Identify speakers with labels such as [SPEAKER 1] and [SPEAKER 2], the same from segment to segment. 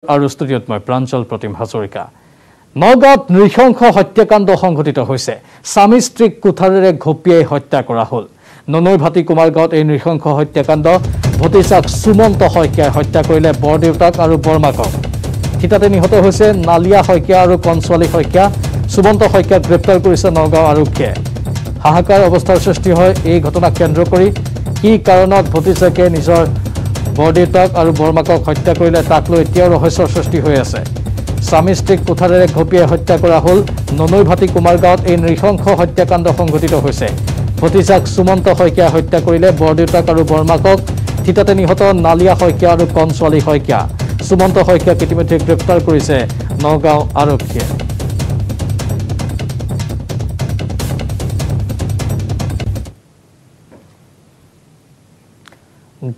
[SPEAKER 1] আৰু ষ্টুডিঅ'ত মই প্ৰাঞ্জল প্ৰতিম হাজৰিকা নগাঁৱত নৃশংস হত্যাকাণ্ড সংঘটিত হৈছে স্বামী স্ত্ৰীক কুঠাৰেৰে ঘপিয়াই হত্যা কৰা হ'ল ননৈভাটি কুমাৰগাঁৱত এই নৃশংস হত্যাকাণ্ড ভতিজাক সুমন্ত শইকীয়াই হত্যা কৰিলে বৰদেউতাক আৰু বৰমাকক থিতাতে নিহত হৈছে নালিয়া শইকীয়া আৰু কনছোৱালী শইকীয়া সুমন্ত শইকীয়াক গ্ৰেপ্তাৰ কৰিছে নগাঁও আৰক্ষীয়ে হাহাকাৰ অৱস্থাৰ সৃষ্টি হয় এই ঘটনাক কেন্দ্ৰ কৰি কি কাৰণত ভতিজাকে নিজৰ বৰদেউতাক আৰু বৰমাকক হত্যা কৰিলে তাক লৈ এতিয়াও ৰহস্যৰ সৃষ্টি হৈ আছে স্বামী স্ত্ৰীক কুঠাৰেৰে ঘপিয়াই হত্যা কৰা হ'ল ননৈভাটি কুমাৰগাঁৱত এই নৃশংস হত্যাকাণ্ড সংঘটিত হৈছে ভতিজাক সুমন্ত শইকীয়াই হত্যা কৰিলে বৰদেউতাক আৰু বৰমাকক থিতাতে নিহত নালিয়া শইকীয়া আৰু কনছোৱালী শইকীয়া সুমন্ত শইকীয়াক ইতিমধ্যে গ্ৰেপ্তাৰ কৰিছে নগাঁও আৰক্ষীয়ে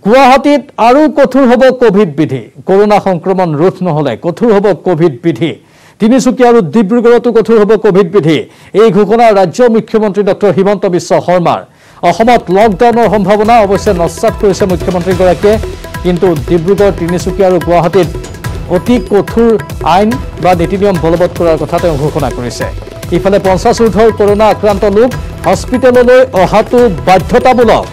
[SPEAKER 1] গুৱাহাটীত আৰু কঠোৰ হ'ব কোভিড বিধি কৰোনা সংক্ৰমণ ৰোধ নহলে কঠোৰ হ'ব কোভিড বিধি তিনিচুকীয়া আৰু ডিব্ৰুগড়তো কঠোৰ হ'ব কোভিড বিধি এই ঘোষণা ৰাজ্যৰ মুখ্যমন্ত্ৰী ডক্টৰ হিমন্ত বিশ্ব শৰ্মাৰ অসমত লকডাউনৰ সম্ভাৱনা অৱশ্যে নস্যাৎ কৰিছে মুখ্যমন্ত্ৰীগৰাকীয়ে কিন্তু ডিব্ৰুগড় তিনিচুকীয়া আৰু গুৱাহাটীত অতি কঠোৰ আইন বা নীতি নিয়ম বলবৎ কৰাৰ কথা তেওঁ ঘোষণা কৰিছে ইফালে 50 ঊৰ্ধৰ কৰোনা আক্ৰান্ত লোক হস্পিটেললৈ অহাটো বাধ্যতামূলক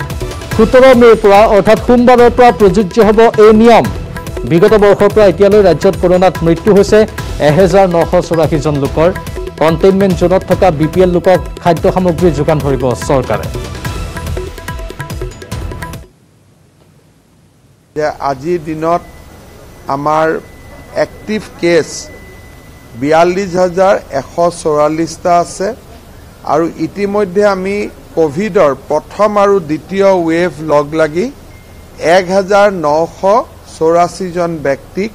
[SPEAKER 1] 17 মেৰ পৰা অৰ্থাৎ সোমবাৰৰ পৰা প্ৰযোজ্য হ'ব এই নিয়ম বিগত বৰ্ষৰ পৰা এতিয়ালৈ ৰাজ্যত কৰোনাত মৃত্যু হৈছে 1984 জন লোকৰ কণ্টেইনমেণ্ট জোনত থকা বিপিএল লোকক খাদ্য সামগ্ৰী যোগান ধৰিব চৰকাৰে
[SPEAKER 2] আজিৰ দিনত আমাৰ এক্টিভ কেছ 42144টা আছে আৰু ইতিমধ্যে আমি কোভিডৰ প্ৰথম আৰু দ্বিতীয় ৱেভ লগ লাগি 1984 জন ব্যক্তিক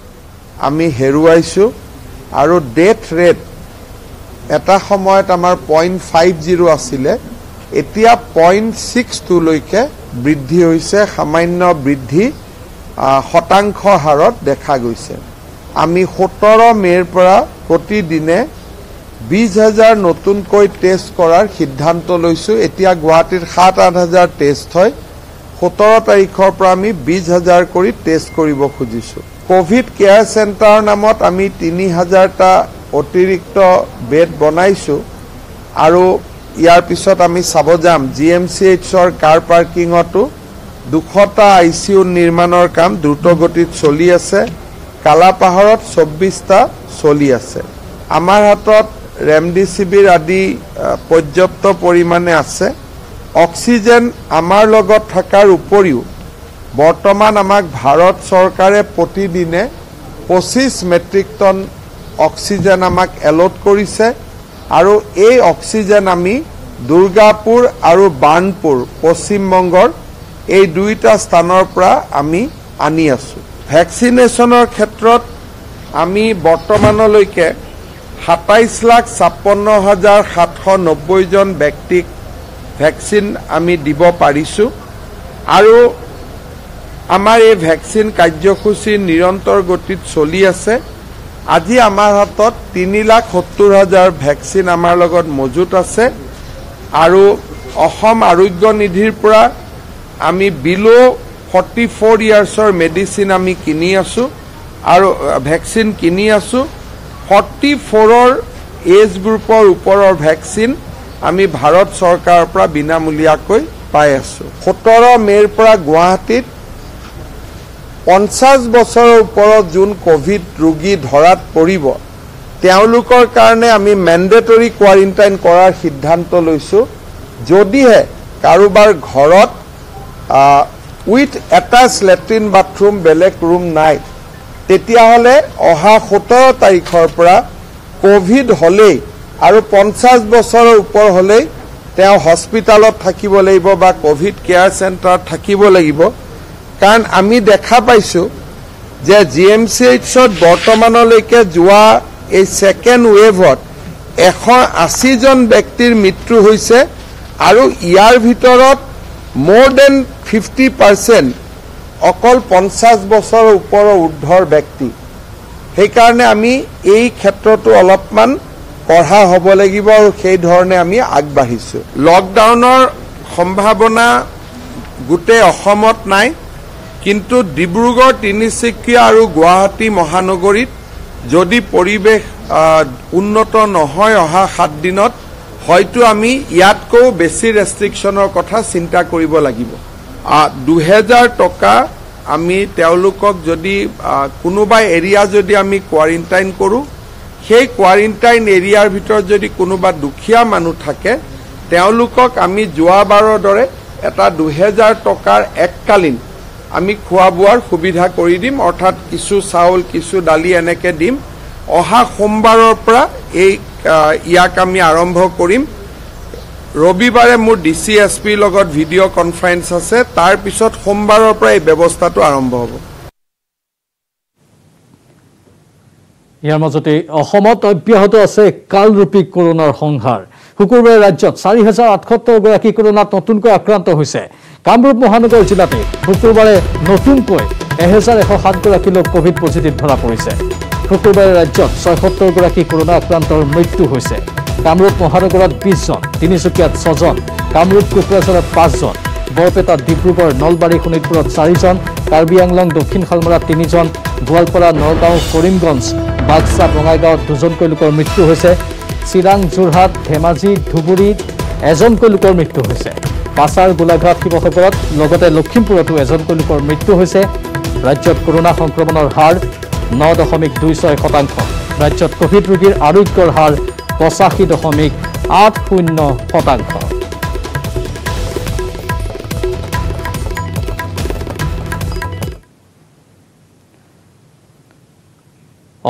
[SPEAKER 2] আমি হেৰুৱাইছো আৰু ডেথ ৰেট এটা সময়ত আমাৰ 0.50 আছিল এতিয়া 0.62 লৈকে বৃদ্ধি হৈছে সামান্য বৃদ্ধি শতাংশ হাৰত দেখা গৈছে আমি 17 মেৰ পৰা প্ৰতিদিনে 20,000 নতুনকৈ টেষ্ট কৰাৰ সিদ্ধান্ত লৈছো এতিয়া গুৱাহাটীৰ 7-8,000 টেষ্ট হয় 17 তাৰিখৰ পৰা আমি 20,000 কৰি টেষ্ট কৰিব খুজিছো কোভিড কেয়াৰ চেণ্টাৰ নামত আমি 3,000টা অতিৰিক্ত বেড বনাইছো আৰু ইয়াৰ পিছত আমি চাব যাম জিএমচিএইচৰ কাৰ পাৰ্কিংতো 200টা আইচিইউ নিৰ্মাণৰ কাম দ্ৰুতগতিত চলি আছে কালাপাহাৰত 24টা চলি আছে আমাৰ হাতত ৰেমডিচিভিৰ আদি পৰ্যাপ্ত পৰিমাণে আছে অক্সিজেন আমাৰ লগত থকাৰ উপৰিও বৰ্তমান আমাক ভাৰত চৰকাৰে প্ৰতিদিনে 25 মেট্ৰিক টন অক্সিজেন আমাক এলট কৰিছে আৰু এই অক্সিজেন আমি দুৰ্গাপুৰ আৰু বাৰ্ণপুৰ পশ্চিম বংগৰ এই দুইটা স্থানৰ পৰা আমি আনি আছো ভ্যাকচিনেশনৰ ক্ষেত্ৰত আমি বৰ্তমানলৈকে 27,56,790 জন ব্যক্তিক ভ্যাকচিন আমি দিব পাৰিছো আৰু আমাৰ এই ভ্যাকচিন কাৰ্যসূচী নিৰন্তৰ গতিত চলি আছে আজি আমাৰ হাতত 3,70,000 ভ্যাকচিন আমাৰ লগত মজুত আছে আৰু অসম আৰোগ্য নিধিৰ পৰা আমি বিলো 44 ইয়াৰ্ছৰ মেডিচিন আমি কিনি আছো আৰু ভ্যাকচিন কিনি আছো 44ৰ এজ গ্ৰুপৰ ওপৰৰ ভ্যাকচিন আমি ভাৰত চৰকাৰৰ পৰা বিনামূলীয়াকৈ পাই আছো 17 মেৰ পৰা গুৱাহাটীত 50 বছৰৰ ওপৰত যোন কোভিড ৰোগী ধৰাত পৰিব তেওঁলোকৰ কাৰণে আমি মেণ্ডেটৰী কোৱাৰেণ্টাইন কৰাৰ সিদ্ধান্ত লৈছো যদিহে কাৰোবাৰ ঘৰত উইথ এটাচ লেট্ৰিন বাথৰুম বেলেগ ৰুম নাই তেতিয়াহলে অহা 17 তাৰিখৰ পৰা কোভিড হলেই আৰু 50 বছৰৰ ওপৰ হলেই তেওঁ হস্পিটালত থাকিব লাগিব বা কোভিড কেয়াৰ চেণ্টাৰত থাকিব লাগিব কাৰণ আমি দেখা পাইছো যে জিএমচিএইচত বৰ্তমানলৈকে যোৱা এই সেকেন্ড ৱেভত 180 জন ব্যক্তিৰ মৃত্যু হৈছে আৰু ইয়াৰ ভিতৰত more than 50% অকল 50 বছৰৰ ওপৰৰ ঊৰ্ধৰ ব্যক্তি সেইকাৰণে আমি এই ক্ষেত্ৰটো অলপমান কঢ়া হ'ব লাগিব আৰু সেই ধৰণে আমি আগবাঢ়িছো লকডাউনৰ সম্ভাৱনা গোটেই অসমত নাই কিন্তু ডিব্ৰুগড় তিনিচুকীয়া আৰু গুৱাহাটী মহানগৰীত যদি পৰিৱেশ উন্নত নহয় অহা 7 দিনত হয়তো আমি ইয়াতকৈ বেছি ৰেষ্ট্ৰিকশ্যনৰ কথা চিন্তা কৰিব লাগিব 2000 টকা আমি তেওঁলোকক যদি কোনোবা এৰিয়া যদি আমি কোৱাৰেণ্টাইন কৰো সেই কোৱাৰেণ্টাইন এৰিয়াৰ ভিতৰত যদি কোনোবা দুখীয়া মানুহ থাকে তেওঁলোকক আমি যোৱাবাৰৰ দৰে এটা 2000 টকাৰ এককালীন আমি খোৱা বোৱাৰ সুবিধা কৰি দিম অৰ্থাৎ কিছু চাউল কিছু দালি এনেকে দিম অহা সোমবাৰৰ পৰা এই ইয়াক আমি আৰম্ভ কৰিম ৰবিবাৰে মোৰ ডিচিএসপিৰ লগত ভিডিঅ' কনফাৰেন্স আছে তাৰ পিছত সোমবাৰৰ পৰা এই ব্যৱস্থাটো আৰম্ভ হ'ব
[SPEAKER 1] ইয়াৰ মাজতে অসমত অব্যাহত আছে কালৰূপী কৰোনাৰ সংহাৰ শুকুৰবাৰে ৰাজ্যত 4878 গৰাকী কৰোনাত নতুনকৈ আক্ৰান্ত হৈছে কামৰূপ মহানগৰ জিলাতে শুকুৰবাৰে নতুনকৈ 1107 গৰাকী লোক কোভিড পজিটিভ ধৰা পৰিছে শুকুৰবাৰে ৰাজ্যত 76 গৰাকী কৰোনা আক্ৰান্তৰ মৃত্যু হৈছে কামৰূপ মহানগৰত 20 জন তিনিচুকীয়াত 6 জন কামৰূপ কোকৰাঝাৰত 5 জন বৰপেটা ডিব্ৰুগড় নলবাৰী শোণিতপুৰত 4 জন কাৰ্বি আংলং দক্ষিণ শালমৰাত 3 জন গোৱালপাৰা নগাঁও কৰিমগঞ্জ বাক্সা বঙাইগাঁৱত 2 জনকৈ লোকৰ মৃত্যু হৈছে চিৰাং যোৰহাট ধেমাজি ধুবুৰীত 1 জনকৈ লোকৰ মৃত্যু হৈছে পাছাৰ গোলাঘাট শিৱসাগৰত লগতে লখিমপুৰতো 1 জনকৈ লোকৰ মৃত্যু হৈছে ৰাজ্যত কৰোনা সংক্ৰমণৰ হাৰ 9.26%। ৰাজ্যত কোভিড ৰোগীৰ আৰোগ্যৰ হাৰ 85.80%।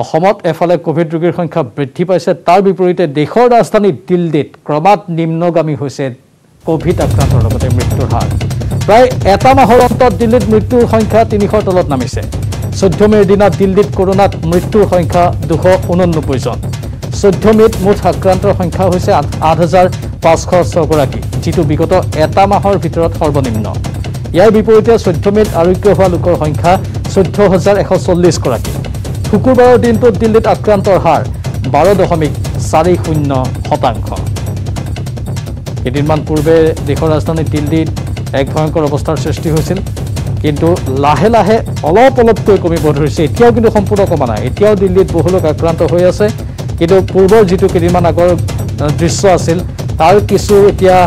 [SPEAKER 1] অসমত এফালে কোভিড ৰোগীৰ সংখ্যা বৃদ্ধি পাইছে তাৰ বিপৰীতে দেশৰ ৰাজধানী দিল্লীত ক্ৰমাৎ নিম্নগামী হৈছে কোভিড আক্ৰান্তৰ লগতে মৃত্যুৰ হাৰ প্ৰায় এটা মাহৰ অন্তত দিল্লীত মৃত্যুৰ সংখ্যা 300ৰ তলত নামিছে 14 মেৰ দিনা দিল্লীত কৰোনাত মৃত্যুৰ সংখ্যা 289 জন 14 মেত মুঠ আক্ৰান্তৰ সংখ্যা হৈছে 8506 গৰাকী যিটো বিগত এটা মাহৰ ভিতৰত সৰ্বনিম্ন ইয়াৰ বিপৰীতে 14 মেত আৰোগ্য হোৱা লোকৰ সংখ্যা 14140 গৰাকী শুকুৰবাৰৰ দিনটোত দিল্লীত আক্ৰান্তৰ হাৰ 12.40%। কেইদিনমান পূৰ্বে দেশৰ ৰাজধানী দিল্লীত এক ভয়ংকৰ অৱস্থাৰ সৃষ্টি হৈছিল কিন্তু লাহে লাহে অলপকৈ কমিব ধৰিছে এতিয়াও কিন্তু সম্পূৰ্ণ কমা নাই এতিয়াও দিল্লীত বহু লোক আক্ৰান্ত হৈ আছে কিন্তু পূৰ্বৰ যিটো কেইদিনমান আগৰ দৃশ্য আছিল তাৰ কিছু এতিয়া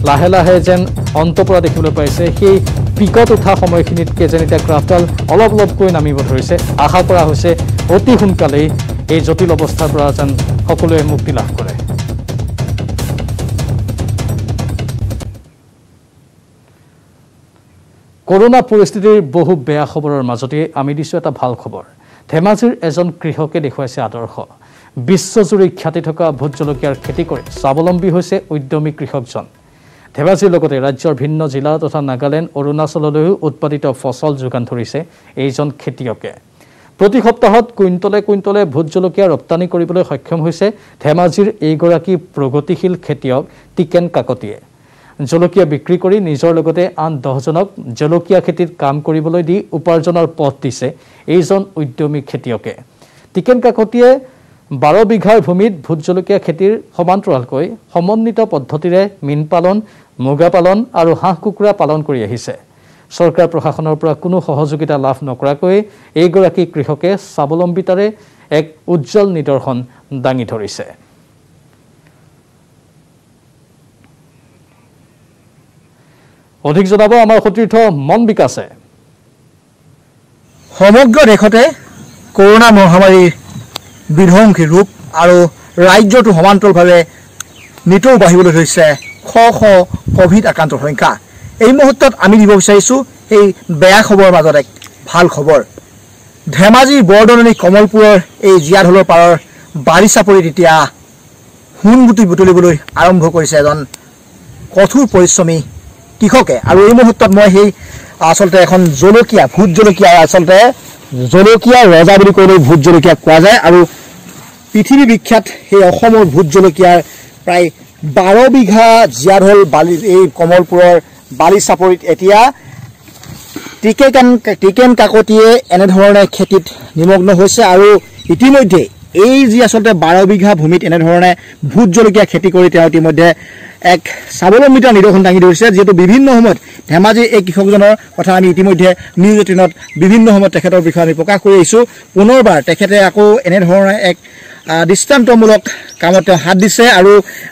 [SPEAKER 1] লাহে লাহে যেন অন্ত পৰা দেখিবলৈ পাইছে সেই পিকত উঠা সময়খিনিতকৈ যেন এতিয়া গ্ৰাফডাল অলপকৈ নামিব ধৰিছে আশা কৰা হৈছে অতি সোনকালেই এই জটিল অৱস্থাৰ পৰা যেন সকলোৱে মুক্তি লাভ কৰে কৰোনা পৰিস্থিতিৰ বহু বেয়া খবৰৰ মাজতে আমি দিছো এটা ভাল খবৰ ধেমাজিৰ এজন কৃষকে দেখুৱাইছে আদৰ্শ বিশ্বজুৰি খ্যাতি থকা ভোট জলকীয়াৰ খেতি কৰি স্বাৱলম্বী হৈছে উদ্যমী কৃষকজন ধেমাজিৰ লগতে ৰাজ্যৰ ভিন্ন জিলা তথা নাগালেণ্ড অৰুণাচললৈও উৎপাদিত ফসল যোগান ধৰিছে এইজন খেতিয়কে প্ৰতি সপ্তাহত কুইণ্টলে ভোট জলকীয়া ৰপ্তানি কৰিবলৈ সক্ষম হৈছে ধেমাজিৰ এইগৰাকী প্ৰগতিশীল খেতিয়ক টিকেন কাকতিয়ে জলকীয়া বিক্ৰী কৰি নিজৰ লগতে আন 10 জনক জলকীয়া খেতিত কাম কৰিবলৈ দি উপাৰ্জনৰ পথ দিছে এইজন উদ্যমী খেতিয়কে টিকেন কাকতিয়ে 12 বিঘাৰ ভূমিত ভোট জলকীয়া খেতিৰ সমান্তৰালকৈ সমন্বিত পদ্ধতিৰে মীন পালন মুগা পালন আৰু হাঁহ কুকুৰা পালন কৰি আহিছে চৰকাৰ প্ৰশাসনৰ পৰা কোনো সহযোগিতা লাভ নকৰাকৈ এইগৰাকী কৃষকে স্বাৱলম্বিতাৰে এক উজ্জ্বল নিদৰ্শন দাঙি ধৰিছে অধিক জনাব আমাৰ সতীৰ্থ মন বিকাশে
[SPEAKER 3] সমগ্ৰ দেশতে কৰোনা মহামাৰীৰ বিধ্বংসী ৰূপ আৰু ৰাজ্যটো সমান্তৰালভাৱে নিতৌ বাঢ়িবলৈ ধৰিছে শ কোভিড আক্ৰান্তৰ সংখ্যা এই মুহূৰ্তত আমি দিব বিচাৰিছো এই বেয়া খবৰৰ মাজত এক ভাল খবৰ ধেমাজিৰ বৰদলনি কমলপুৰৰ এই জিয়াঢলৰ পাৰৰ বাৰিচাপৰিত এতিয়া হুনগুটি বুটলিবলৈ আৰম্ভ কৰিছে এজন কঠোৰ পৰিশ্ৰমী কৃষকে আৰু এই মুহূৰ্তত মই সেই আসলতে এখন জলকীয়া ভোট জলকীয়া আসলতে জলকীয়া ৰজা বুলি ক'লে ভোট জলকীয়া কোৱা যায় আৰু পৃথিৱী বিখ্যাত সেই অসমৰ ভোট জলকীয়াৰ প্ৰায় 12 বিঘা জিয়াঢল বালি এই কমলপুৰৰ বালিচাপৰিত এতিয়া টিকেন কাকতিয়ে এনে ধৰণে খেতিত নিমগ্ন হৈছে আৰু ইতিমধ্যে এই যি আচলতে 12 বিঘা ভূমিত এনেধৰণে ভোট জলকীয়া খেতি কৰি তেওঁ ইতিমধ্যে এক স্বাৱলম্বিতা নিদৰ্শন দাঙি ধৰিছে যিহেতু বিভিন্ন সময়ত ধেমাজি এই কৃষকজনৰ কথা আমি ইতিমধ্যে নিউজ 18ত বিভিন্ন সময়ত তেখেতৰ বিষয়ে আমি প্ৰকাশ কৰি আহিছোঁ পুনৰবাৰ তেখেতে আকৌ এনেধৰণে এক দৃষ্টান্তমূলক কামত তেওঁ হাত দিছে আৰু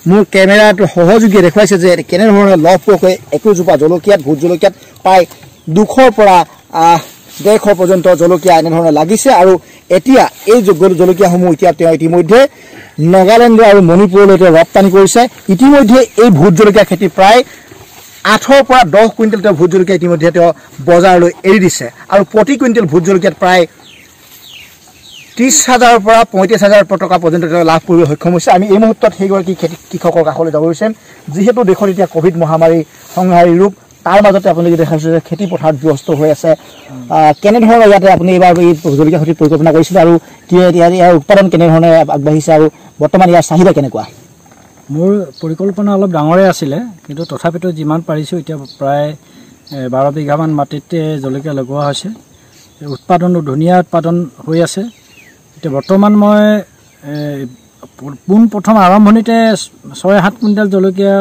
[SPEAKER 3] মোৰ কেমেৰাত সহযোগীয়ে দেখুৱাইছে যে কেনেধৰণে লহপহকৈ একোজোপা জলকীয়াত ভোট জলকীয়াত প্ৰায় 200ৰ পৰা 150 পৰ্যন্ত জলকীয়া এনেধৰণে লাগিছে আৰু এতিয়া এই জলকীয়াসমূহ এতিয়া তেওঁ ইতিমধ্যে নাগালেণ্ড আৰু মণিপুৰলৈ ৰপ্তানি কৰিছে ইতিমধ্যে এই ভোট জলকীয়া খেতি প্ৰায় 8ৰ পৰা 10 কুইণ্টেল তেওঁ ভোট জলকীয়া ইতিমধ্যে তেওঁ বজাৰলৈ এৰি দিছে আৰু প্ৰতি কুইণ্টেল ভোট জলকীয়াত প্ৰায় 30,000ৰ পৰা 35,000 টকা পৰ্যন্ত তেওঁ লাভ কৰিবলৈ সক্ষম হৈছে আমি এই মুহূৰ্তত সেইগৰাকী কৃষকৰ কাষলৈ যাব বিচাৰিম যিহেতু দেশত এতিয়া কোভিড মহামাৰী সংহাৰী ৰূপ তাৰ মাজতে আপুনি দেখাইছে যে খেতি পথাৰত ব্যস্ত হৈ আছে কেনেধৰণে ইয়াতে আপুনি এইবাৰ এই জলকীয়া খেতিৰ পৰিকল্পনা কৰিছিল আৰু ইয়াৰ উৎপাদন কেনেধৰণে আগবাঢ়িছে আৰু বৰ্তমান ইয়াৰ চাহিদা কেনেকুৱা
[SPEAKER 4] মোৰ পৰিকল্পনা অলপ ডাঙৰে আছিলে কিন্তু তথাপিতো যিমান পাৰিছোঁ এতিয়া প্ৰায় 12 বিঘামান মাটিতে জলকীয়া লগোৱা হৈছে উৎপাদনো ধুনীয়া উৎপাদন হৈ আছে এতিয়া বৰ্তমান মই প্ৰথম আৰম্ভণিতে 6-7 কুইণ্টেল জলকীয়া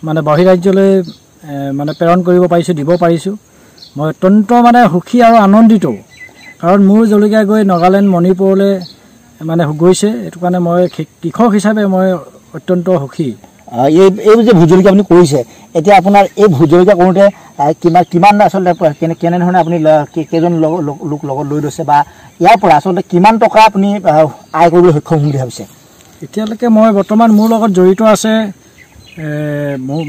[SPEAKER 4] মানে বহিৰাজ্যলৈ মানে প্ৰেৰণ কৰিব পাৰিছোঁ দিব পাৰিছোঁ মই অত্যন্ত মানে সুখী আৰু আনন্দিত কাৰণ মোৰ জলকীয়া গৈ নাগালেণ্ড মণিপুৰলৈ মানে গৈছে এইটো কাৰণে মই কৃষক হিচাপে মই অত্যন্ত সুখী
[SPEAKER 3] এই যে ভোট জলকীয়া আপুনি কৰিছে এতিয়া আপোনাৰ এই ভোট জলকীয়া কৰোঁতে কিমান আচলতে কেনেধৰণে আপুনি কেইজন লোক লগত লৈ লৈছে বা ইয়াৰ পৰা আচলতে কিমান টকা আপুনি আয় কৰিবলৈ সক্ষম হ'ম বুলি ভাবিছে
[SPEAKER 4] এতিয়ালৈকে মই বৰ্তমান মোৰ লগত জড়িত আছে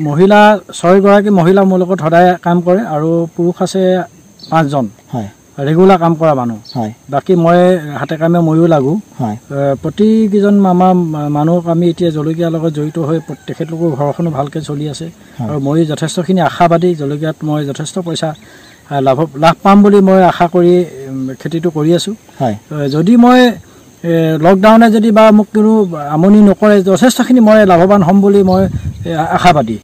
[SPEAKER 4] মহিলা 6 গৰাকী মহিলা মোৰ লগত সদায় কাম কৰে আৰু পুৰুষ আছে 5 জন হয় ৰেগুলাৰ কাম কৰা মানুহ হয় বাকি মই হাতে কামে ময়ো লাগো হয় প্ৰতিজন মানুহক আমি এতিয়া জলকীয়াৰ লগত জড়িত হৈ তেখেতলোকৰ ঘৰখনো ভালকৈ চলি আছে আৰু মই যথেষ্টখিনি আশাবাদী জলকীয়াত মই যথেষ্ট পইচা লাভ পাম বুলি মই আশা কৰি খেতিটো কৰি আছোঁ হয় যদি মই লকডাউনে যদি বা মোক কোনো আমনি নকৰে যথেষ্টখিনি মই লাভৱান হ'ম বুলি মই আশাবাদী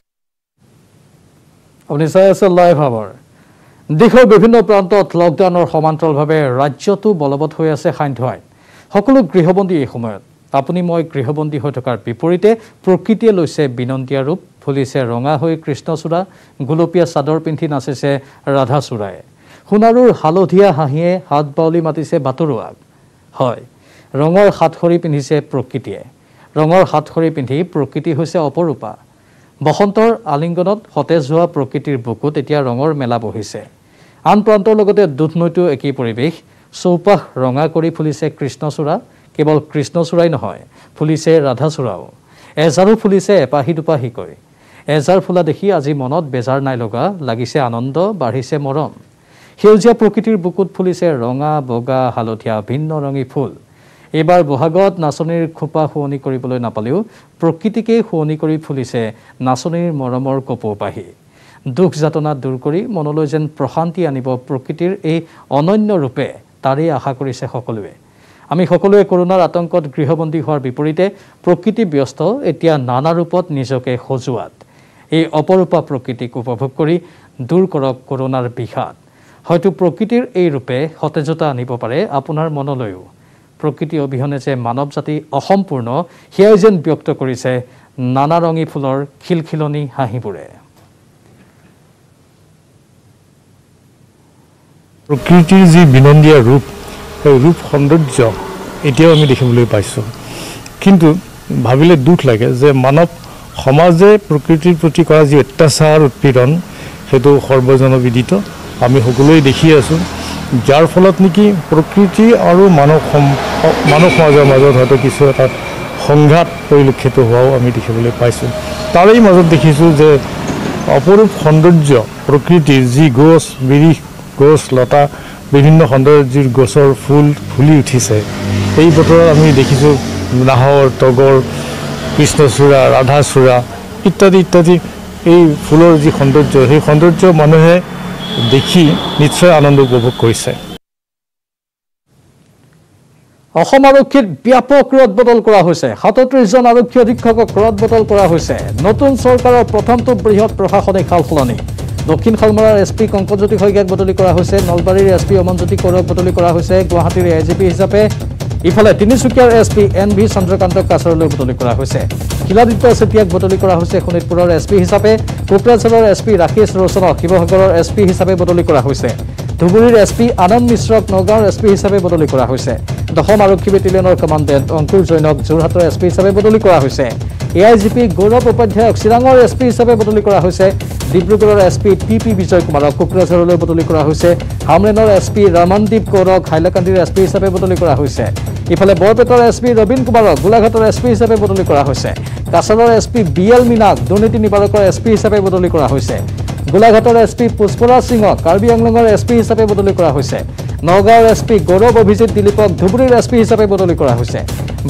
[SPEAKER 1] আপুনি চাই আছে লাইভ খবৰ দেশৰ বিভিন্ন প্ৰান্তত লকডাউনৰ সমান্তৰালভাৱে ৰাজ্যটো বলবৎ হৈ আছে সান্ধ্য আইন সকলো গৃহবন্দী এই সময়ত আপুনি মই গৃহবন্দী হৈ থকাৰ বিপৰীতে প্ৰকৃতিয়ে লৈছে বিনন্দিয়া ৰূপ ফুলিছে ৰঙা হৈ কৃষ্ণচূড়া গোলপীয়া চাদৰ পিন্ধি নাচিছে ৰাধাচূড়াই সোণাৰুৰ হালধীয়া হাঁহিয়ে হাত বাউলি মাতিছে বাটৰুৱাক হয় ৰঙৰ হাতখৰি পিন্ধিছে প্ৰকৃতিয়ে ৰঙৰ হাতখৰি পিন্ধি প্ৰকৃতি হৈছে অপৰূপা বসন্তৰ আলিংগনত সতেজ হোৱা প্ৰকৃতিৰ বুকুত এতিয়া ৰঙৰ মেলা বহিছে আন প্ৰান্তৰ লগতে দুধনৈতো একেই পৰিৱেশ চৌপাশ ৰঙা কৰি ফুলিছে কৃষ্ণচূড়া কেৱল কৃষ্ণচূড়াই নহয় ফুলিছে ৰাধাচূড়াও এজাৰো ফুলিছে এপাহি দুপাহিকৈ এজাৰ ফুলা দেখি আজি মনত বেজাৰ নাই লগা লাগিছে আনন্দ বাঢ়িছে মৰম সেউজীয়া প্ৰকৃতিৰ বুকুত ফুলিছে ৰঙা বগা হালধীয়া ভিন্ন ৰঙী ফুল এইবাৰ বহাগত নাচনীৰ খোপা শুৱনি কৰিবলৈ নাপালেও প্ৰকৃতিকে শুৱনি কৰি ফুলিছে নাচনীৰ মৰমৰ কপৌপাহি দুখ যাতনা দূৰ কৰি মনলৈ যেন প্ৰশান্তি আনিব প্ৰকৃতিৰ এই অনন্য ৰূপে তাৰেই আশা কৰিছে সকলোৱে আমি সকলোৱে কৰোনাৰ আতংকত গৃহবন্দী হোৱাৰ বিপৰীতে প্ৰকৃতি ব্যস্ত এতিয়া নানা ৰূপত নিজকে সজোৱাত এই অপৰূপা প্ৰকৃতিক উপভোগ কৰি দূৰ কৰক কৰোনাৰ বিষাদ হয়তো প্ৰকৃতিৰ এই ৰূপে সতেজতা আনিব পাৰে আপোনাৰ মনলৈও প্ৰকৃতি অবিহনে যে মানৱ জাতি অসম্পূৰ্ণ সেয়াই যেন ব্যক্ত কৰিছে নানা ৰঙী ফুলৰ খিলখিলনি হাঁহিবোৰে
[SPEAKER 5] প্ৰকৃতিৰ যি বিনন্দীয়া ৰূপ সেই ৰূপ সৌন্দৰ্য এতিয়াও আমি দেখিবলৈ পাইছোঁ কিন্তু ভাবিলে দুখ লাগে যে মানৱ সমাজে প্ৰকৃতিৰ প্ৰতি কৰা যি অত্যাচাৰ উৎপীড়ন সেইটো সৰ্বজনবিদিত আমি সকলোৱে দেখি আছোঁ যাৰ ফলত নেকি প্ৰকৃতি আৰু মানৱ সমাজৰ মাজত হয়তো কিছু এটা সংঘাত পৰিলক্ষিত হোৱাও আমি দেখিবলৈ পাইছোঁ তাৰেই মাজত দেখিছোঁ যে অপৰূপ সৌন্দৰ্য প্ৰকৃতিৰ যি গছ বিৰিখ গছ লতা বিভিন্ন সৌন্দৰ্যৰ গছৰ ফুল ফুলি উঠিছে এই বতৰত আমি দেখিছোঁ নাহৰ তগৰ কৃষ্ণচূড়া ৰাধাচূড়া ইত্যাদি ইত্যাদি এই ফুলৰ যি সৌন্দৰ্য সেই সৌন্দৰ্য মানুহে দেখি নিশ্চয় আনন্দ উপভোগ কৰিছে
[SPEAKER 1] অসম আৰক্ষীত ব্যাপক ৰদবদল কৰা হৈছে ৩৭ জন আৰক্ষী অধীক্ষকক ৰদবদল কৰা হৈছে নতুন চৰকাৰৰ প্ৰথমটো বৃহৎ প্ৰশাসনিক সালসলনি দক্ষিণ শালমৰাৰ এছপি কংকনজ্যোতি শইকীয়াক বদলি কৰা হৈছে নলবাৰীৰ এছপি অমনজ্যোতি কৌৰক বদলি কৰা হৈছে গুৱাহাটীৰ এজিপি হিচাপে ইফালে তিনিচুকীয়াৰ SP NV চন্দ্ৰকান্তক কাছাৰলৈ বদলি কৰা হৈছে কিলাদিত্য চেতিয়াক বদলি কৰা হৈছে শোণিতপুৰৰ SP হিচাপে কোকৰাঝাৰৰ SP ৰাকেশ ৰোশনক শিৱসাগৰৰ SP হিচাপে বদলি কৰা হৈছে ধুবুৰীৰ SP আনন্দ মিশ্ৰক নগাঁৱৰ SP হিচাপে বদলি কৰা হৈছে দশম আৰক্ষী বেটেলিয়নৰ কমাণ্ডেণ্ট অংকুৰ জৈনক যোৰহাটৰ SP হিচাপে বদলি কৰা হৈছে AIGP গৌৰৱ উপাধ্যায়ক চিৰাঙৰ SP হিচাপে বদলি কৰা হৈছে ডিব্ৰুগড়ৰ SP TP বিজয় কুমাৰক কোকৰাঝাৰলৈ বদলি কৰা হৈছে হামৰেনৰ SP ৰমনদীপ কৌৰক হাইলাকান্দিৰ SP হিচাপে বদলি কৰা হৈছে ইফালে বৰপেটাৰ SP ৰবীন কুমাৰক গোলাঘাটৰ SP হিচাপে বদলি কৰা হৈছে কাছাৰৰ SP BL মিনাক দুৰ্নীতি নিবাৰকৰ SP হিচাপে বদলি কৰা হৈছে গোলাঘাটৰ SP পুষ্পৰাজ সিঙক কাৰ্বি আংলঙৰ SP হিচাপে বদলি কৰা হৈছে নগাঁৱৰ SP গৌৰৱ অভিজিত দিলীপক ধুবুৰীৰ SP হিচাপে বদলি কৰা হৈছে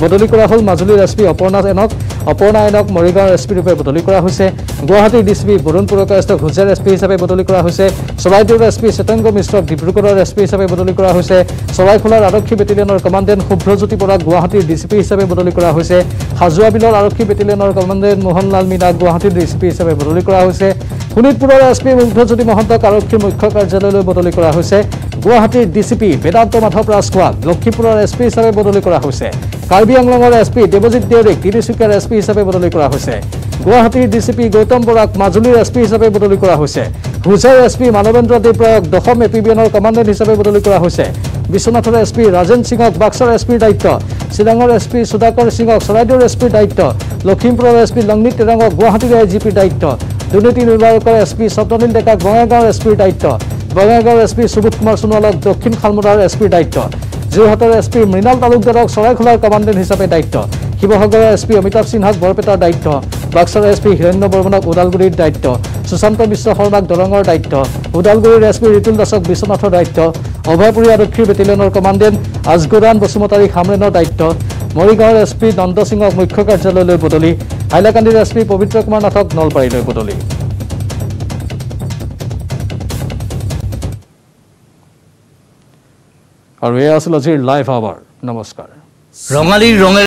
[SPEAKER 1] বদলি কৰা হ'ল মাজুলীৰ SP অপৰ্ণা এনক মৰিগাঁৱৰ SP ৰূপে বদলি কৰা হৈছে গুৱাহাটীৰ DCP বৰুণ পুৰকায়স্থক হুজাৰ SP হিচাপে বদলি কৰা হৈছে চৰাইদেউৰ SP চেতংগ মিশ্ৰক ডিব্ৰুগড়ৰ SP হিচাপে বদলি কৰা হৈছে চৰাইখোলাৰ আৰক্ষী বেটেলিয়নৰ কমাণ্ডেণ্ট শুভ্ৰজ্যোতি বৰাক গুৱাহাটীৰ DCP হিচাপে বদলি কৰা হৈছে হাজোৱাবিলৰ আৰক্ষী বেটেলিয়নৰ কমাণ্ডেণ্ট মোহনলাল মীনাক গুৱাহাটীৰ DCP হিচাপে বদলি কৰা হৈছে শোণিতপুৰৰ SP মুগ্ধজ্যোতি মহন্তক আৰক্ষীৰ মুখ্য কাৰ্যালয়লৈ বদলি কৰা হৈছে গুৱাহাটীৰ DCP বেদান্ত মাধৱ ৰাজখোৱাক লক্ষীপুৰৰ SP হিচাপে বদলি কৰা হৈছে কাৰ্বি আংলঙৰ SP দেৱজিৎ দেউৰীক তিনিচুকীয়াৰ SP হিচাপে বদলি কৰা হৈছে গুৱাহাটীৰ DCP গৌতম বৰাক মাজুলীৰ SP হিচাপে বদলি কৰা হৈছে হুজাৰ SP মানৱেন্দ্ৰ দেৱ ৰায়ক দশম এপিবিএনৰ কমাণ্ডেণ্ট হিচাপে বদলি কৰা হৈছে বিশ্বনাথৰ SP ৰাজেন সিঙক বাক্সাৰ SPৰ দায়িত্ব চিৰাঙৰ SP সুধাকৰ সিঙক চৰাইদেউৰ SPৰ দায়িত্ব লখিমপুৰৰ SP লংনিত তেৰাঙক গুৱাহাটীৰ IGPৰ দায়িত্ব দুৰ্নীতি নিবাৰকৰ SP স্বপ্ননীল ডেকাক বঙাইগাঁৱৰ SPৰ দায়িত্ব বঙাইগাঁৱৰ SP সুবোধ কুমাৰ সোণোৱালক দক্ষিণ খালমৰাৰ SPৰ দায়িত্ব যোৰহাটৰ SP মৃণাল তালুকদাৰক চৰাইখোলাৰ কমাণ্ডেণ্ট হিচাপে দায়িত্ব শিৱসাগৰৰ SP অমিতাভ সিনহাক বৰপেটাৰ দায়িত্ব বাক্সাৰ SP হিৰণ্য বৰ্মনক ওদালগুৰিৰ দায়িত্ব সুশান্ত মিশ্ৰ শৰ্মাক দৰঙৰ দায়িত্ব ওদালগুৰিৰ SP ৰিতুল দাসক বিশ্বনাথৰ দায়িত্ব অভয়পুৰী আৰক্ষী বেটেলিয়নৰ কমাণ্ডেণ্ট আজগৰান বসুমতাৰীক হামৰেনৰ দায়িত্ব মৰিগাঁৱৰ SP নন্দ সিঙক মুখ্য কাৰ্যালয়লৈ বদলি হাইলাকান্দিৰ SP পবিত্ৰ কুমাৰ নাথক নলবাৰীলৈ বদলি আৰু এয়া আছিল আজিৰ লাইভ আৱাৰ নমস্কাৰ
[SPEAKER 3] ৰঙালীৰ ৰঙে